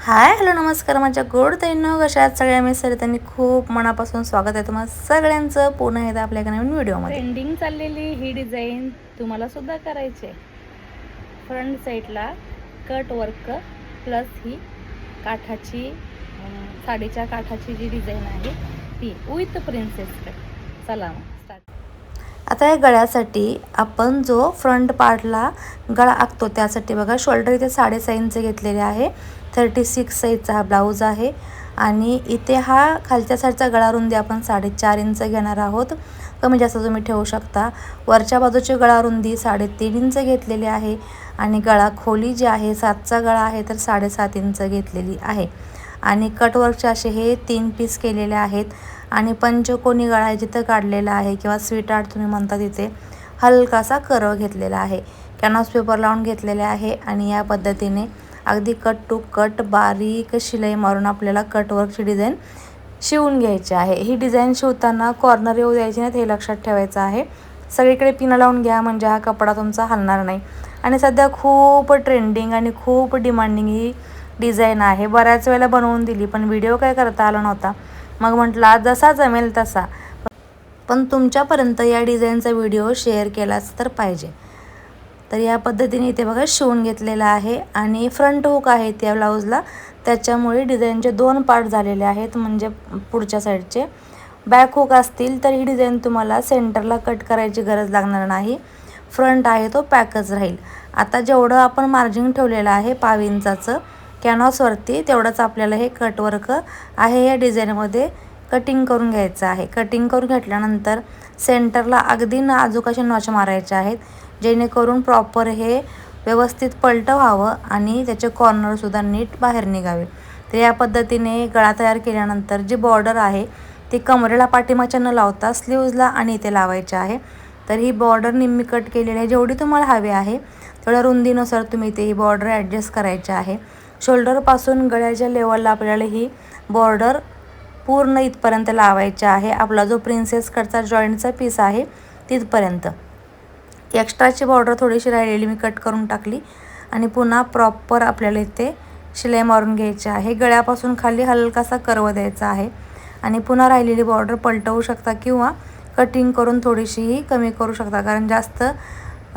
Hi hello नमस्कार माझ्या गोड ताईंनो, कशा आहात सगळ्या? मी सरितांनी खूप मनापासून स्वागत आहे तुम्हाला सगळ्यांचं पुन्हा एकदा आपल्या एका नवीन व्हिडिओमध्ये। ट्रेंडिंग चाललेली ही डिझाईन तुम्हाला सुद्धा करायचे। फ्रंट साईडला कट वर्क प्लस ही काठाची साडीच्या काठाची जी डिझाईन आहे ती विथ प्रिन्सेस कट। चला मग स्टार्ट। आता या गळ्यासाठी आपण जो फ्रंट पार्टला गळा आखतो त्यासाठी बघा शोल्डर इथे 6.5 इंच घेतलेले आहे। 36 साईजचा हा ब्लाऊज आहे आणि इथे हा खालच्या साईडचा गळा रुंदी आपण 4.5 इंच घेणार आहोत। कमी जास्त तुम्ही ठेवू शकता। वरच्या बाजूची गळा रुंदी 3.5 इंच घेतलेली आहे आणि गळा खोली जी आहे 7चा गळा आहे तर 7.5 इंच घेतलेली आहे आणि कटवर्कचे असे हे 3 पीस केलेले आहेत आणि पंचकोनी गळा जिथं काढलेला आहे किंवा स्वीट आर्ट तुम्ही म्हणता तिथे हलकासा कर्व घेतलेला आहे। कॅनव्हास पेपर लावून घेतलेले आहे आणि या पद्धतीने अगदी कट टू कट बारीक शिलाई मारून आपल्याला कटवर्कची डिझाईन शिवून घ्यायची आहे। ही डिझाईन शिवताना कॉर्नर येऊ द्यायची नाही हे लक्षात ठेवायचं आहे। सगळीकडे पिन लावून घ्या म्हणजे हा कपडा तुमचा हलणार नाही। आणि सध्या खूप ट्रेंडिंग आणि खूप डिमांडिंग ही डिझाईन आहे। बऱ्याच वेळेला बनवून दिली पण व्हिडिओ काय करता आला नव्हता, मग म्हटलं जसा जमेल तसा पण तुमच्यापर्यंत या डिझाईनचा व्हिडिओ शेअर केलाच तर पाहिजे। तर या पद्धतीने इथे बघा शिवून घेतलेला आहे आणि फ्रंट हुक आहे त्या ब्लाऊजला, त्याच्यामुळे डिझाईनचे 2 पार्ट झालेले आहेत। म्हणजे पुढच्या साईडचे बॅक हुक असतील तर ही डिझाईन तुम्हाला सेंटरला कट करायची गरज लागणार नाही। फ्रंट आहे तो पॅकच राहील। आता जेवढं आपण मार्जिन ठेवलेलं आहे 5 इंचाचं कॅनव्हासवरती तेवढंच आपल्याला हे कटवर्क आहे या डिझाईनमध्ये कटिंग करून घ्यायचं आहे। कटिंग करून घेतल्यानंतर सेंटरला अगदी नाजूक असे नॉच मारायचे आहेत जेणेकरून प्रॉपर हे व्यवस्थित पलटं व्हावं आणि त्याचे कॉर्नरसुद्धा नीट बाहेर निघावे। तर या पद्धतीने गळा तयार केल्यानंतर जी बॉर्डर आहे ती कमरेला पाठीमागच्या न लावता स्लीव्जला आणि इथे लावायची आहे। तर ही बॉर्डर निम्मी कट केलेली आहे। जेवढी तुम्हाला हवी आहे तेवढ्या रुंदीनुसार तुम्ही इथे ही बॉर्डर ॲडजस्ट करायची आहे। शोल्डरपासून गळ्याच्या लेवलला आपल्याला ही बॉर्डर पूर्ण इथपर्यंत लावायची आहे। आपला जो प्रिन्सेस कटचा जॉईंटचा पीस आहे तिथपर्यंत। एक्स्ट्राची बॉर्डर थोडीशी राहिलेली मी कट करून टाकली आणि पुन्हा प्रॉपर आपल्याला इथे शिलाई मारून घ्यायची आहे। गळ्यापासून खाली हलकासा कर्व द्यायचा आहे आणि पुन्हा राहिलेली बॉर्डर पलटवू शकता किंवा कटिंग करून थोडीशीही कमी करू शकता, कारण जास्त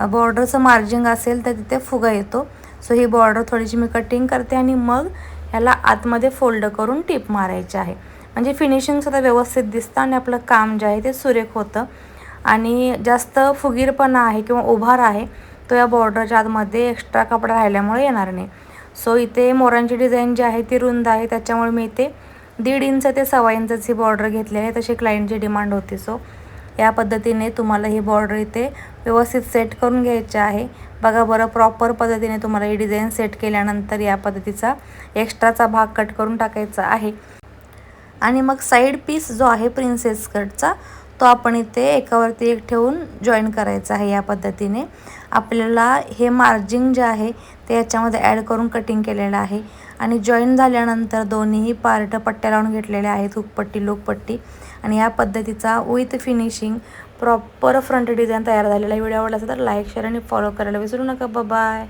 बॉर्डरचं मार्जिंग असेल तर तिथे फुगा येतो। सो ही बॉर्डर थोडीशी मी कटिंग करते आणि मग ह्याला आतमध्ये फोल्ड करून टिप मारायची आहे। म्हणजे फिनिशिंगसुद्धा व्यवस्थित दिसतं आणि आपलं काम जे आहे ते सुरेख होतं आणि जास्त फुगीरपणा आहे किंवा उभार आहे तो या बॉर्डरच्या आतमध्ये एक्स्ट्रा कपडा राहिल्यामुळे येणार नाही। सो इथे मोरांची डिझाईन जी आहे ती रुंद आहे त्याच्यामुळे मी इथे 1.5 इंच ते 1.25 इंचची बॉर्डर घेतली आहे, तशी क्लायंटची डिमांड होती। सो या पद्धतीने तुम्हाला ही बॉर्डर इथे व्यवस्थित सेट करून घ्यायची आहे। बघा बरं, प्रॉपर पद्धतीने तुम्हाला ही डिझाईन सेट केल्यानंतर या पद्धतीचा एक्स्ट्राचा भाग कट करून टाकायचा आहे आणि मग साईड पीस जो आहे प्रिन्सेस कटचा तो आपण इथे एकावरती एक ठेवून जॉईन करायचा आहे। या पद्धतीने आपल्याला हे मार्जिंग जे आहे ते याच्यामध्ये ॲड करून कटिंग केलेलं आहे आणि जॉईन झाल्यानंतर दोन्हीही पार्ट पट्ट्या लावून घेतलेल्या आहेत, हुकपट्टी लोकपट्टी, आणि या पद्धतीचा with finishing proper front design तयार झालेला आहे। व्हिडिओ आवडला असेल तर लाईक शेअर आणि फॉलो करायला विसरू नका। बाय।